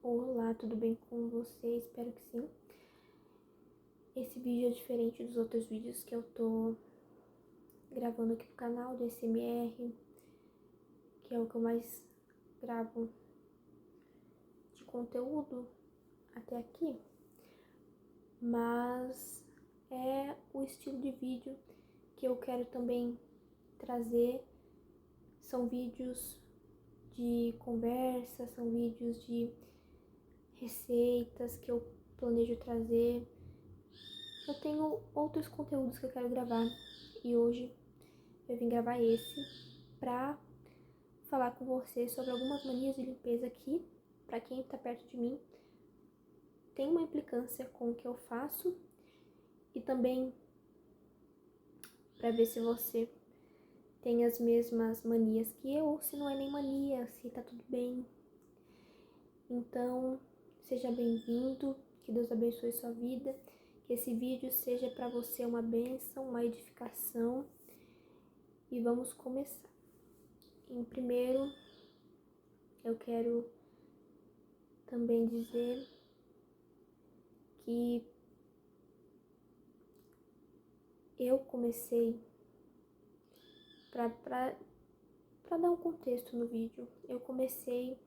Olá, tudo bem com você? Espero que sim. Esse vídeo é diferente dos outros vídeos que eu tô gravando aqui pro canal do SMR, que é o que eu mais gravo de conteúdo até aqui, mas é o estilo de vídeo que eu quero também trazer. São vídeos de conversa, são vídeos de receitas que eu planejo trazer. Eu tenho outros conteúdos que eu quero gravar e hoje eu vim gravar esse pra falar com você sobre algumas manias de limpeza que, pra quem tá perto de mim, tem uma implicância com o que eu faço e também pra ver se você tem as mesmas manias que eu ou se não é nem mania, se tá tudo bem. Então, seja bem-vindo, que Deus abençoe sua vida, que esse vídeo seja pra você uma bênção, uma edificação. E vamos começar. Em primeiro, eu quero também dizer que eu comecei, pra dar um contexto no vídeo, eu comecei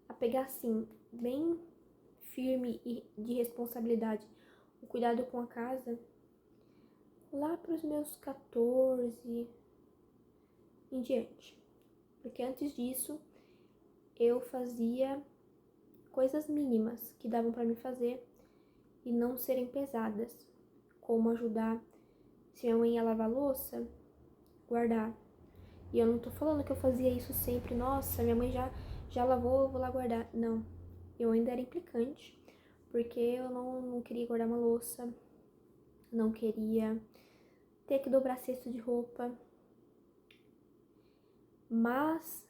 a pegar assim, bem firme e de responsabilidade, o cuidado com a casa, lá pros meus 14 em diante. Porque antes disso, eu fazia coisas mínimas que davam pra me fazer e não serem pesadas, como ajudar, se minha mãe ia lavar louça, guardar. E eu não tô falando que eu fazia isso sempre, nossa, minha mãe já lavou, eu vou lá guardar. Não, eu ainda era implicante, porque eu não queria guardar uma louça, não queria ter que dobrar cesto de roupa. Mas,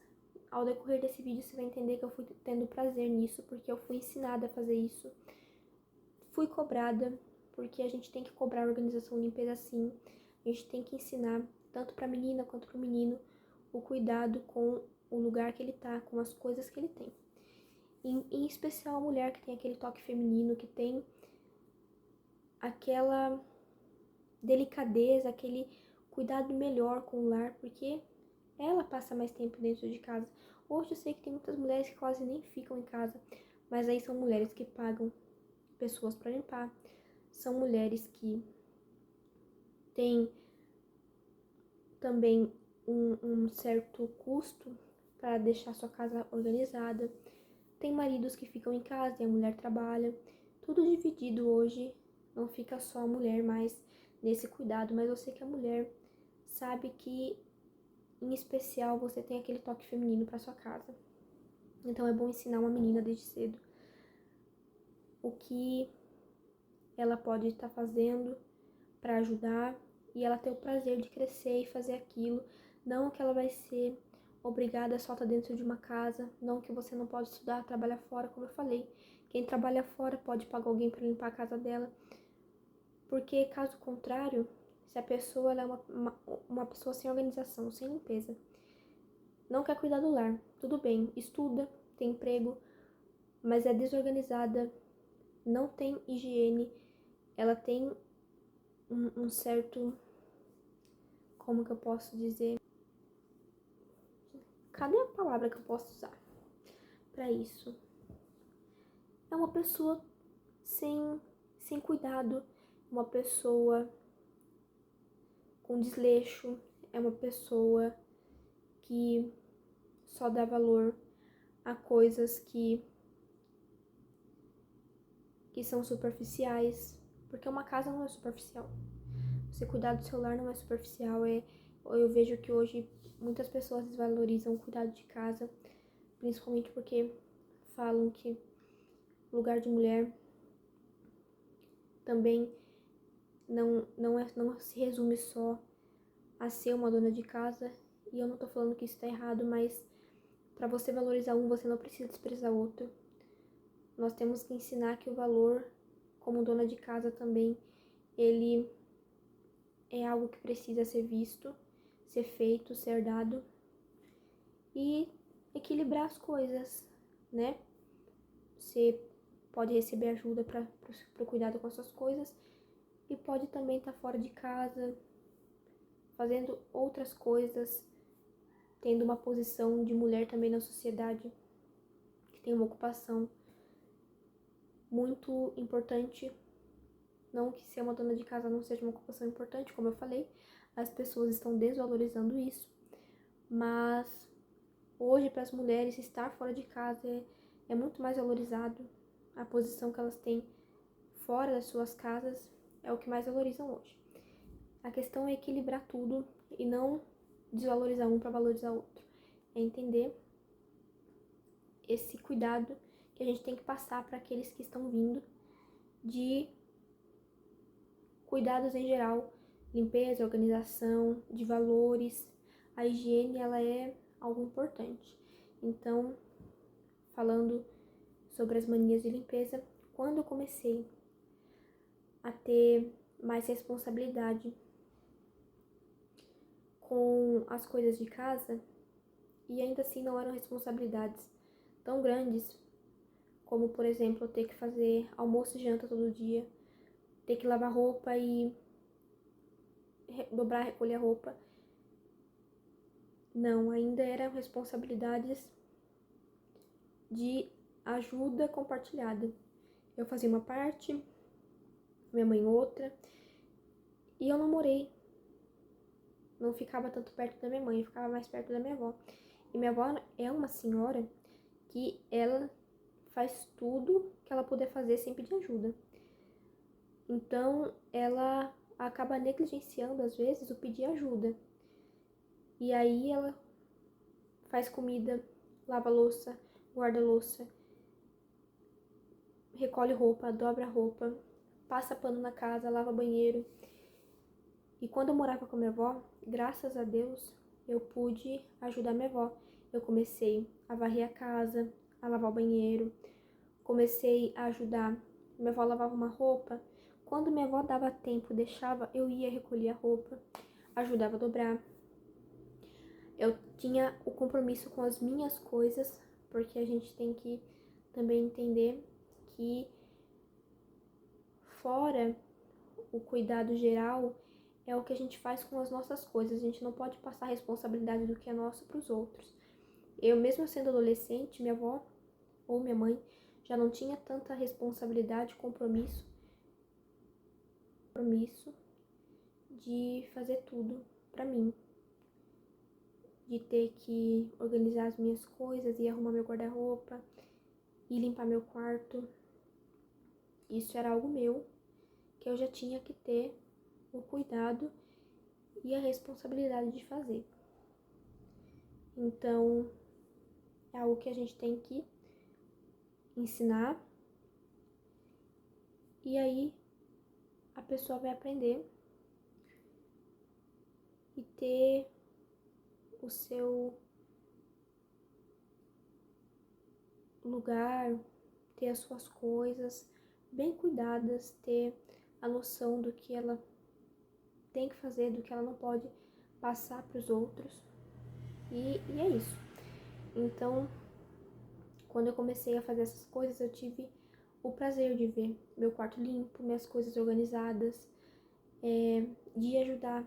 ao decorrer desse vídeo, você vai entender que eu fui tendo prazer nisso, porque eu fui ensinada a fazer isso. Fui cobrada, porque a gente tem que cobrar a organização limpeza sim. A gente tem que ensinar, tanto pra menina quanto pro menino, o cuidado com o lugar que ele tá, com as coisas que ele tem. Em especial a mulher que tem aquele toque feminino, que tem aquela delicadeza, aquele cuidado melhor com o lar, porque ela passa mais tempo dentro de casa. Hoje eu sei que tem muitas mulheres que quase nem ficam em casa, mas aí são mulheres que pagam pessoas para limpar, são mulheres que têm também um certo custo para deixar sua casa organizada. Tem maridos que ficam em casa e a mulher trabalha. Tudo dividido hoje, não fica só a mulher mais nesse cuidado, mas eu sei que a mulher sabe que, em especial, você tem aquele toque feminino para sua casa. Então é bom ensinar uma menina desde cedo o que ela pode estar fazendo para ajudar e ela ter o prazer de crescer e fazer aquilo. Não que ela vai ser obrigada a só estar dentro de uma casa, não que você não pode estudar, trabalhar fora, como eu falei. Quem trabalha fora pode pagar alguém para limpar a casa dela, porque caso contrário, se a pessoa ela é uma pessoa sem organização, sem limpeza, não quer cuidar do lar, tudo bem, estuda, tem emprego, mas é desorganizada, não tem higiene, ela tem um certo, como que eu posso dizer? Cadê a palavra que eu posso usar para isso? É uma pessoa sem cuidado, uma pessoa com desleixo, é uma pessoa que só dá valor a coisas que são superficiais, porque uma casa não é superficial. Você cuidar do seu lar não é superficial, eu vejo que hoje muitas pessoas desvalorizam o cuidado de casa, principalmente porque falam que lugar de mulher também não se resume só a ser uma dona de casa, e eu não tô falando que isso tá errado, mas para você valorizar um, você não precisa desprezar outro. Nós temos que ensinar que o valor, como dona de casa também, ele é algo que precisa ser visto, ser feito, ser dado e equilibrar as coisas, né? você pode receber ajuda para o cuidado com as suas coisas e pode também estar fora de casa, fazendo outras coisas, tendo uma posição de mulher também na sociedade, que tem uma ocupação muito importante. Não que ser uma dona de casa não seja uma ocupação importante, como eu falei, as pessoas estão desvalorizando isso, mas hoje para as mulheres estar fora de casa é muito mais valorizado. A posição que elas têm fora das suas casas é o que mais valorizam hoje. A questão é equilibrar tudo e não desvalorizar um para valorizar o outro. É entender esse cuidado que a gente tem que passar para aqueles que estão vindo, de cuidados em geral, limpeza, organização, de valores. A higiene, ela é algo importante. Então, falando sobre as manias de limpeza, quando eu comecei a ter mais responsabilidade com as coisas de casa, e ainda assim não eram responsabilidades tão grandes, como, por exemplo, eu ter que fazer almoço e janta todo dia, ter que lavar roupa e dobrar, recolher a roupa. Não, ainda eram responsabilidades de ajuda compartilhada. Eu fazia uma parte, minha mãe outra, e eu não ficava tanto perto da minha mãe, eu ficava mais perto da minha avó. E minha avó é uma senhora que ela faz tudo que ela puder fazer sem pedir ajuda. Então, ela acaba negligenciando, às vezes, o pedir ajuda. E aí ela faz comida, lava louça, guarda louça, recolhe roupa, dobra roupa, passa pano na casa, lava banheiro. E quando eu morava com a minha avó, graças a Deus, eu pude ajudar minha avó. Eu comecei a varrer a casa, a lavar o banheiro, comecei a ajudar. Minha avó lavava uma roupa. Quando minha avó dava tempo, deixava, eu ia recolher a roupa, ajudava a dobrar. Eu tinha o compromisso com as minhas coisas, porque a gente tem que também entender que fora o cuidado geral é o que a gente faz com as nossas coisas. A gente não pode passar a responsabilidade do que é nosso para os outros. Eu, mesmo sendo adolescente, minha avó ou minha mãe já não tinha tanta responsabilidade, compromisso de fazer tudo para mim, de ter que organizar as minhas coisas e arrumar meu guarda-roupa e limpar meu quarto. Isso era algo meu, que eu já tinha que ter o cuidado e a responsabilidade de fazer. Então, é algo que a gente tem que ensinar, e aí a pessoa vai aprender e ter o seu lugar, ter as suas coisas bem cuidadas, ter a noção do que ela tem que fazer, do que ela não pode passar para os outros. E é isso. Então, quando eu comecei a fazer essas coisas, eu tive o prazer de ver meu quarto limpo, minhas coisas organizadas, de ajudar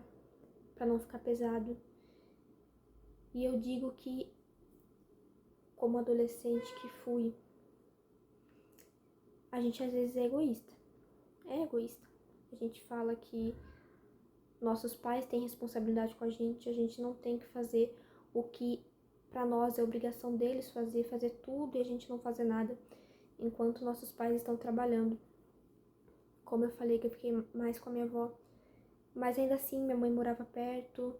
para não ficar pesado. E eu digo que, como adolescente que fui, a gente às vezes é egoísta. É egoísta. A gente fala que nossos pais têm responsabilidade com a gente não tem que fazer o que para nós é obrigação deles fazer tudo e a gente não fazer nada, enquanto nossos pais estão trabalhando. Como eu falei que eu fiquei mais com a minha avó, mas ainda assim minha mãe morava perto.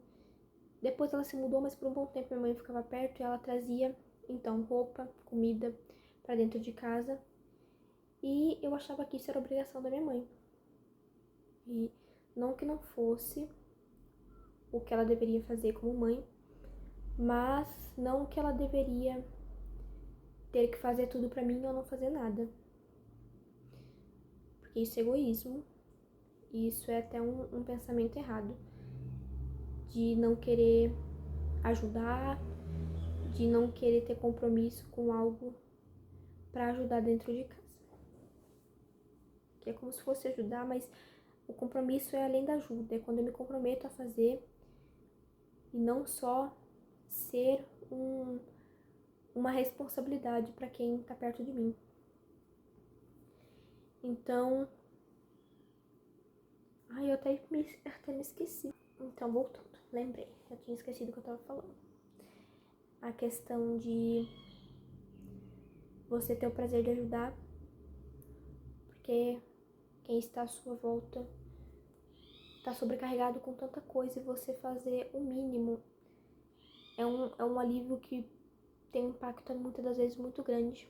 Depois ela se mudou, mas por um bom tempo minha mãe ficava perto e ela trazia, então, roupa, comida para dentro de casa. E eu achava que isso era obrigação da minha mãe. E não que não fosse o que ela deveria fazer como mãe, mas não que ela deveria ter que fazer tudo pra mim ou não fazer nada. Porque isso é egoísmo, e isso é até um pensamento errado, de não querer ajudar, de não querer ter compromisso com algo para ajudar dentro de casa. Que é como se fosse ajudar, mas o compromisso é além da ajuda, é quando eu me comprometo a fazer e não só ser uma responsabilidade para quem está perto de mim. Então, eu até me esqueci. Então, voltando, lembrei, eu tinha esquecido o que eu estava falando. A questão de você ter o prazer de ajudar, porque quem está à sua volta está sobrecarregado com tanta coisa e você fazer o mínimo é um alívio que tem um impacto muitas das vezes muito grande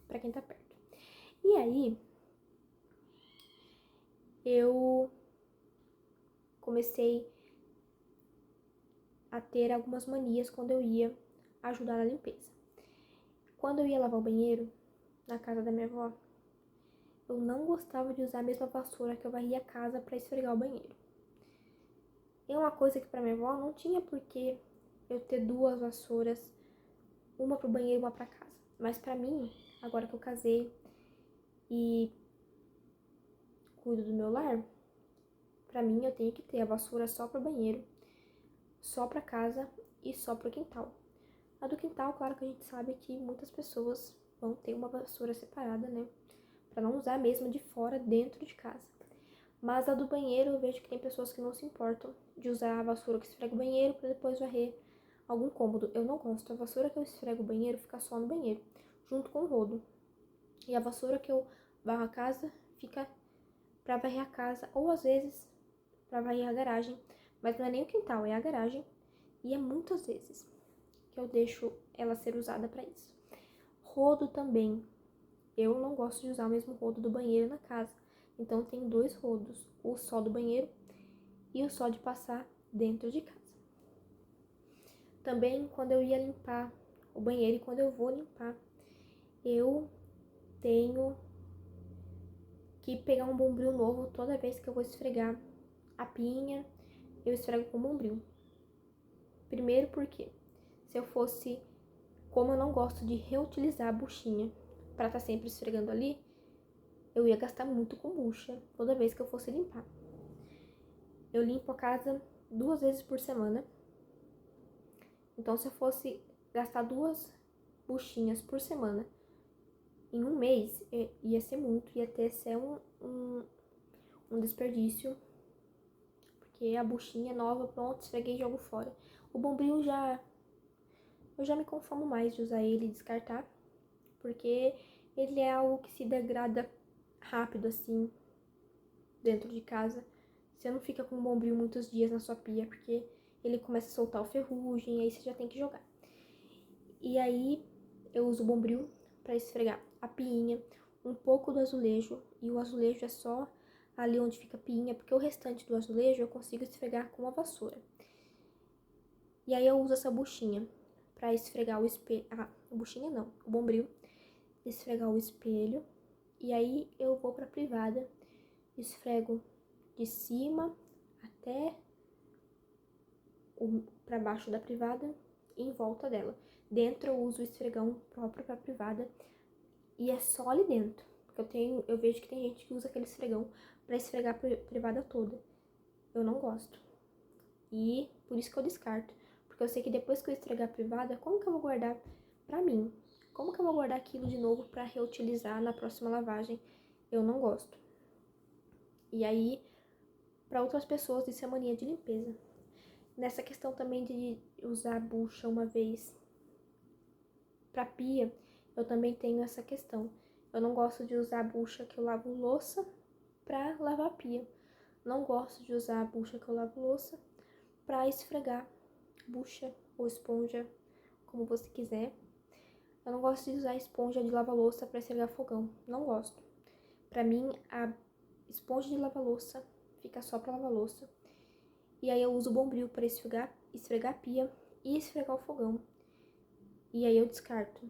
para quem está perto. E aí, eu comecei a ter algumas manias quando eu ia ajudar na limpeza. Quando eu ia lavar o banheiro na casa da minha avó, eu não gostava de usar a mesma vassoura que eu varria a casa para esfregar o banheiro. É uma coisa que para minha avó não tinha por que eu ter duas vassouras, uma pro banheiro e uma para casa. Mas para mim, agora que eu casei e cuido do meu lar, para mim eu tenho que ter a vassoura só pro banheiro, só para casa e só pro quintal. A do quintal, claro que a gente sabe que muitas pessoas vão ter uma vassoura separada, né? Para não usar a mesma de fora dentro de casa. Mas a do banheiro, eu vejo que tem pessoas que não se importam de usar a vassoura que esfrega o banheiro para depois varrer algum cômodo. Eu não gosto. A vassoura que eu esfrego o banheiro fica só no banheiro, junto com o rodo. E a vassoura que eu varro a casa fica para varrer a casa, ou às vezes para varrer a garagem. Mas não é nem o quintal, é a garagem. E é muitas vezes que eu deixo ela ser usada para isso. Rodo também. Eu não gosto de usar o mesmo rodo do banheiro na casa. Então, tem dois rodos, o só do banheiro e o só de passar dentro de casa. Também, quando eu ia limpar o banheiro e quando eu vou limpar, eu tenho que pegar um bombril novo toda vez que eu vou esfregar a pinha, eu esfrego com bombril. Primeiro porque, se eu fosse, como eu não gosto de reutilizar a buchinha para estar sempre esfregando ali, eu ia gastar muito com bucha toda vez que eu fosse limpar. Eu limpo a casa 2 vezes por semana. Então, se eu fosse gastar 2 buchinhas por semana em um mês, ia ser muito, ia ter ser um desperdício. Porque a buchinha é nova, pronto, esfreguei e jogo fora. O bombril eu já me conformo mais de usar ele e descartar. Porque ele é algo que se degrada rápido, assim, dentro de casa. Você não fica com o bombril muitos dias na sua pia, porque ele começa a soltar o ferrugem, e aí você já tem que jogar. E aí eu uso o bombril para esfregar a piinha, um pouco do azulejo, e o azulejo é só ali onde fica a piinha, porque o restante do azulejo eu consigo esfregar com a vassoura. E aí eu uso essa buchinha para esfregar o espelho, buchinha não, o bombril, esfregar o espelho, e aí eu vou pra privada, esfrego de cima até para baixo da privada e em volta dela. Dentro eu uso o esfregão próprio para privada e é só ali dentro, porque eu vejo que tem gente que usa aquele esfregão para esfregar a privada toda. Eu não gosto. E por isso que eu descarto, porque eu sei que depois que eu esfregar a privada, como que eu vou guardar pra mim? Como que eu vou guardar aquilo de novo para reutilizar na próxima lavagem? Eu não gosto. E aí, para outras pessoas, isso é mania de limpeza. Nessa questão também de usar a bucha uma vez para pia, eu também tenho essa questão. Eu não gosto de usar a bucha que eu lavo louça para lavar a pia. Não gosto de usar a bucha que eu lavo louça para esfregar bucha ou esponja, como você quiser. Eu não gosto de usar esponja de lavar-louça para esfregar fogão. Não gosto. Para mim, a esponja de lavar-louça fica só para lavar louça. E aí eu uso o bombril para esfregar a pia e esfregar o fogão. E aí eu descarto.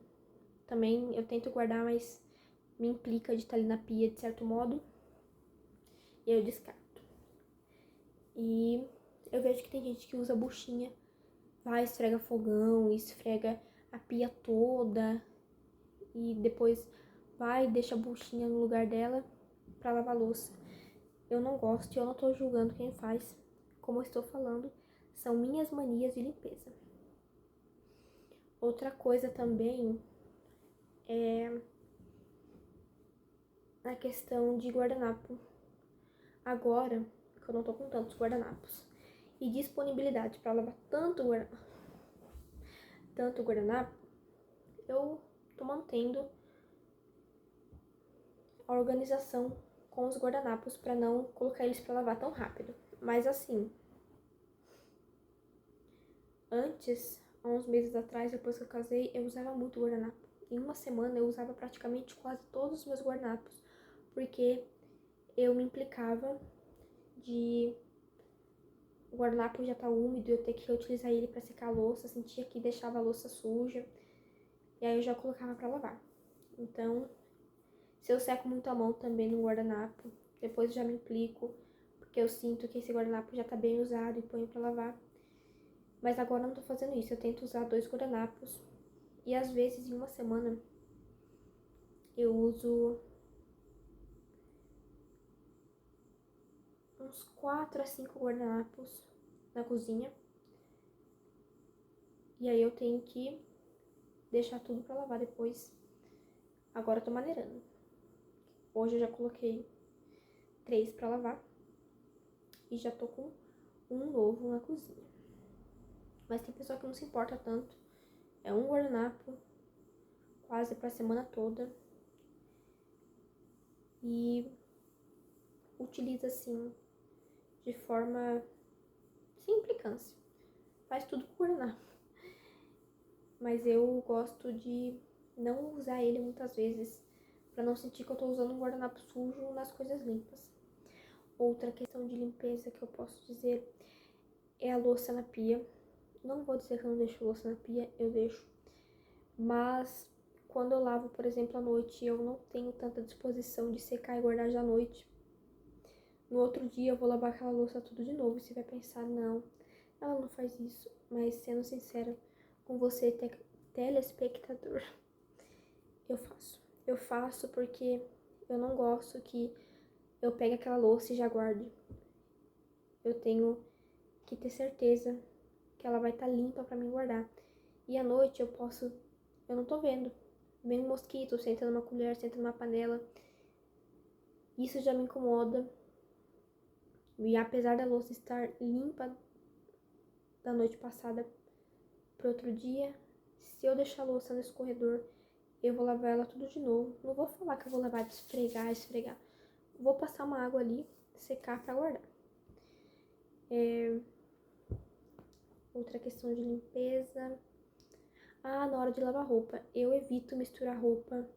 Também eu tento guardar, mas me implica de estar ali na pia de certo modo. E aí eu descarto. E eu vejo que tem gente que usa buchinha, vai, esfrega fogão, esfrega a pia toda. E depois vai e deixa a buchinha no lugar dela pra lavar a louça. Eu não gosto e eu não tô julgando quem faz. Como eu estou falando, são minhas manias de limpeza. Outra coisa também é a questão de guardanapo. Agora que eu não tô com tantos guardanapos e disponibilidade para lavar tanto guardanapo, eu tô mantendo a organização com os guardanapos para não colocar eles para lavar tão rápido. Mas assim, antes, há uns meses atrás, depois que eu casei, eu usava muito guardanapo. Em uma semana eu usava praticamente quase todos os meus guardanapos, porque eu me implicava de o guardanapo já tá úmido e eu ter que reutilizar ele para secar a louça, sentia que deixava a louça suja, e aí eu já colocava para lavar. Então, se eu seco muito a mão também no guardanapo, depois eu já me implico, porque eu sinto que esse guardanapo já tá bem usado e ponho para lavar. Mas agora eu não tô fazendo isso, eu tento usar 2 guardanapos, e às vezes em uma semana eu uso uns 4 a 5 guardanapos na cozinha. E aí eu tenho que deixar tudo pra lavar depois. Agora eu tô maneirando. Hoje eu já coloquei 3 pra lavar. E já tô com um novo na cozinha. Mas tem pessoa que não se importa tanto. É um guardanapo, quase pra semana toda. E utiliza assim, de forma sem implicância. Faz tudo com guardanapo. Mas eu gosto de não usar ele muitas vezes, pra não sentir que eu tô usando um guardanapo sujo nas coisas limpas. Outra questão de limpeza que eu posso dizer é a louça na pia. Não vou dizer que eu não deixo louça na pia, eu deixo. Mas quando eu lavo, por exemplo, à noite, eu não tenho tanta disposição de secar e guardar já à noite. No outro dia eu vou lavar aquela louça tudo de novo. Você vai pensar, não, ela não faz isso. Mas sendo sincera com você, telespectador, eu faço. Eu faço porque eu não gosto que eu pegue aquela louça e já guarde. Eu tenho que ter certeza que ela vai estar limpa pra mim guardar. E à noite eu não tô vendo. Vem um mosquito, senta numa colher, senta numa panela. Isso já me incomoda. E apesar da louça estar limpa da noite passada pro outro dia, se eu deixar a louça no escorredor, eu vou lavar ela tudo de novo. Não vou falar que eu vou lavar de esfregar. Vou passar uma água ali, secar pra guardar. Outra questão de limpeza. Na hora de lavar roupa, eu evito misturar roupa.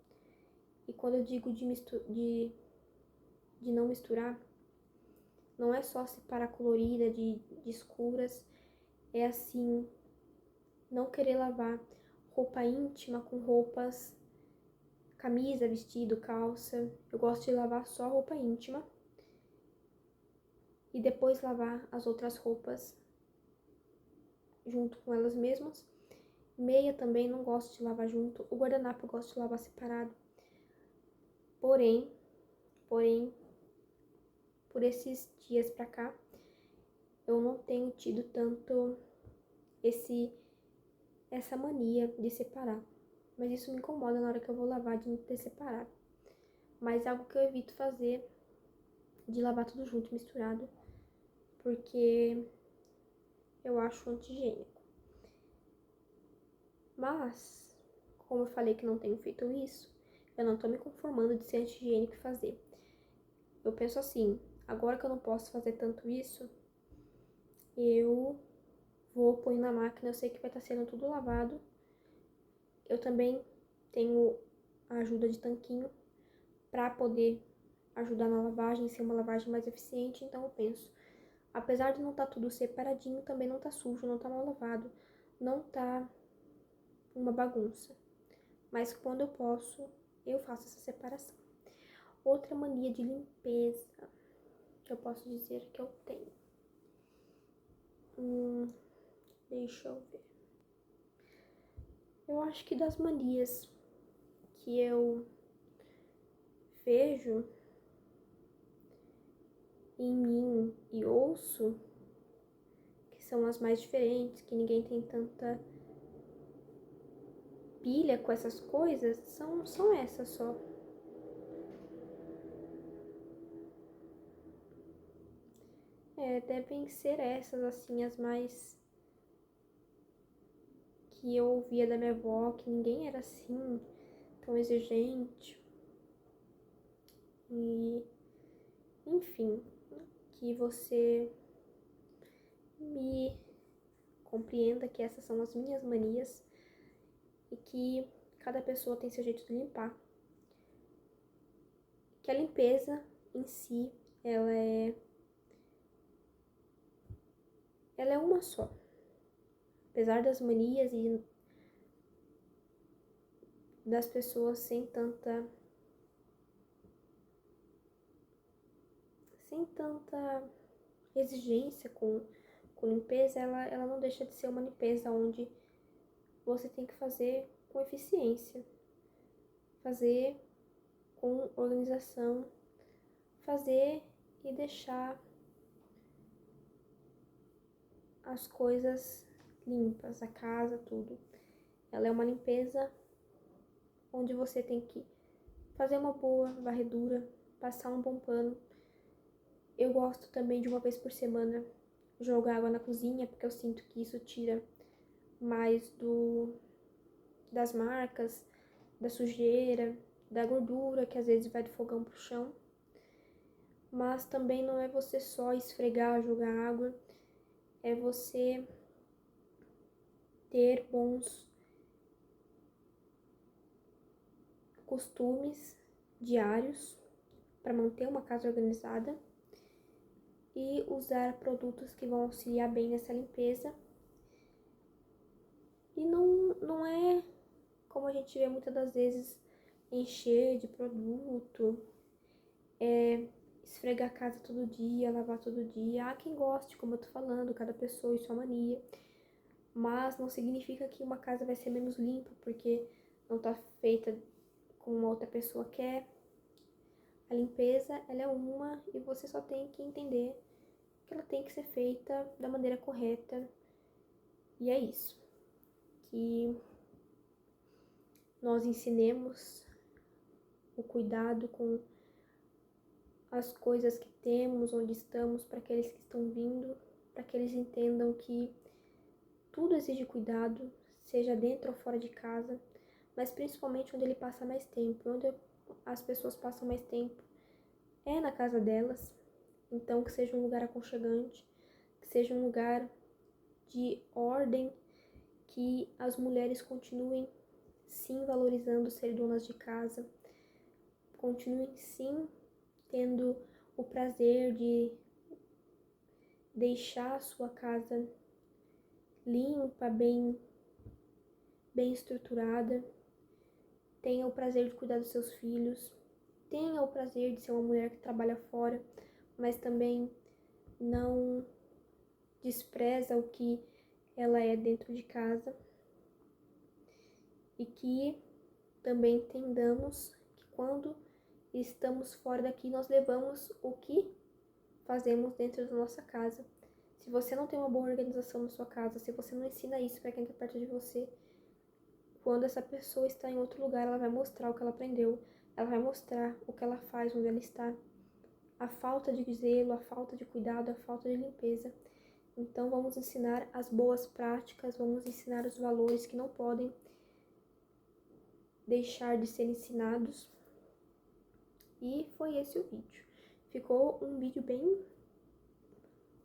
E quando eu digo de não misturar, não é só separar colorida de escuras, é assim, não querer lavar roupa íntima com roupas, camisa, vestido, calça. Eu gosto de lavar só roupa íntima e depois lavar as outras roupas junto com elas mesmas. Meia também não gosto de lavar junto. O guardanapo eu gosto de lavar separado. Porém, por esses dias pra cá, eu não tenho tido tanto essa mania de separar. Mas isso me incomoda na hora que eu vou lavar de não ter separado. Mas é algo que eu evito fazer, de lavar tudo junto, misturado, porque eu acho anti-higiênico. Mas, como eu falei que não tenho feito isso, eu não tô me conformando de ser anti-higiênico e fazer. Eu penso assim, agora que eu não posso fazer tanto isso, eu vou pôr na máquina, eu sei que vai estar sendo tudo lavado. Eu também tenho a ajuda de tanquinho para poder ajudar na lavagem, ser uma lavagem mais eficiente. Então eu penso, apesar de não estar tudo separadinho, também não tá sujo, não tá mal lavado, não tá uma bagunça. Mas quando eu posso, eu faço essa separação. Outra mania de limpeza que eu posso dizer que eu tenho. Deixa eu ver. Eu acho que das manias que eu vejo em mim e ouço, que são as mais diferentes, que ninguém tem tanta pilha com essas coisas, são essas só. Devem ser essas, assim, as mais que eu ouvia da minha avó, que ninguém era assim, tão exigente. E, enfim, que você me compreenda que essas são as minhas manias e que cada pessoa tem seu jeito de limpar. Que a limpeza em si, ela é uma só. Apesar das manias e das pessoas sem tanta exigência com limpeza, ela não deixa de ser uma limpeza onde você tem que fazer com eficiência, fazer com organização, fazer e deixar as coisas limpas, a casa, tudo. Ela é uma limpeza onde você tem que fazer uma boa varredura, passar um bom pano. Eu gosto também de uma vez por semana jogar água na cozinha, porque eu sinto que isso tira mais das marcas, da sujeira, da gordura que às vezes vai do fogão pro chão. Mas também não é você só esfregar, jogar água, é você ter bons costumes diários para manter uma casa organizada e usar produtos que vão auxiliar bem nessa limpeza. E não é como a gente vê muitas das vezes, encher de produto, esfregar a casa todo dia, lavar todo dia. Há quem goste, como eu tô falando, cada pessoa e sua mania. Mas não significa que uma casa vai ser menos limpa, porque não tá feita como uma outra pessoa quer. A limpeza, ela é uma e você só tem que entender que ela tem que ser feita da maneira correta. E é isso. Que nós ensinemos o cuidado com as coisas que temos, onde estamos, para aqueles que estão vindo, para que eles entendam que tudo exige cuidado, seja dentro ou fora de casa, mas principalmente onde ele passa mais tempo, onde as pessoas passam mais tempo é na casa delas. Então que seja um lugar aconchegante, que seja um lugar de ordem, que as mulheres continuem sim valorizando ser donas de casa, continuem sim tendo o prazer de deixar a sua casa limpa, bem estruturada, tenha o prazer de cuidar dos seus filhos, tenha o prazer de ser uma mulher que trabalha fora, mas também não despreza o que ela é dentro de casa, e que também entendamos que quando estamos fora daqui, nós levamos o que fazemos dentro da nossa casa. Se você não tem uma boa organização na sua casa, se você não ensina isso para quem está perto de você, quando essa pessoa está em outro lugar, ela vai mostrar o que ela aprendeu, ela vai mostrar o que ela faz onde ela está, a falta de zelo, a falta de cuidado, a falta de limpeza. Então vamos ensinar as boas práticas, vamos ensinar os valores que não podem deixar de ser ensinados. E foi esse o vídeo. Ficou um vídeo bem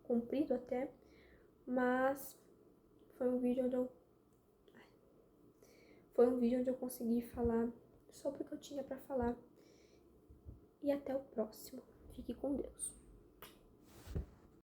comprido até, mas foi um vídeo onde eu consegui falar sobre o que eu tinha para falar. E até o próximo. Fique com Deus.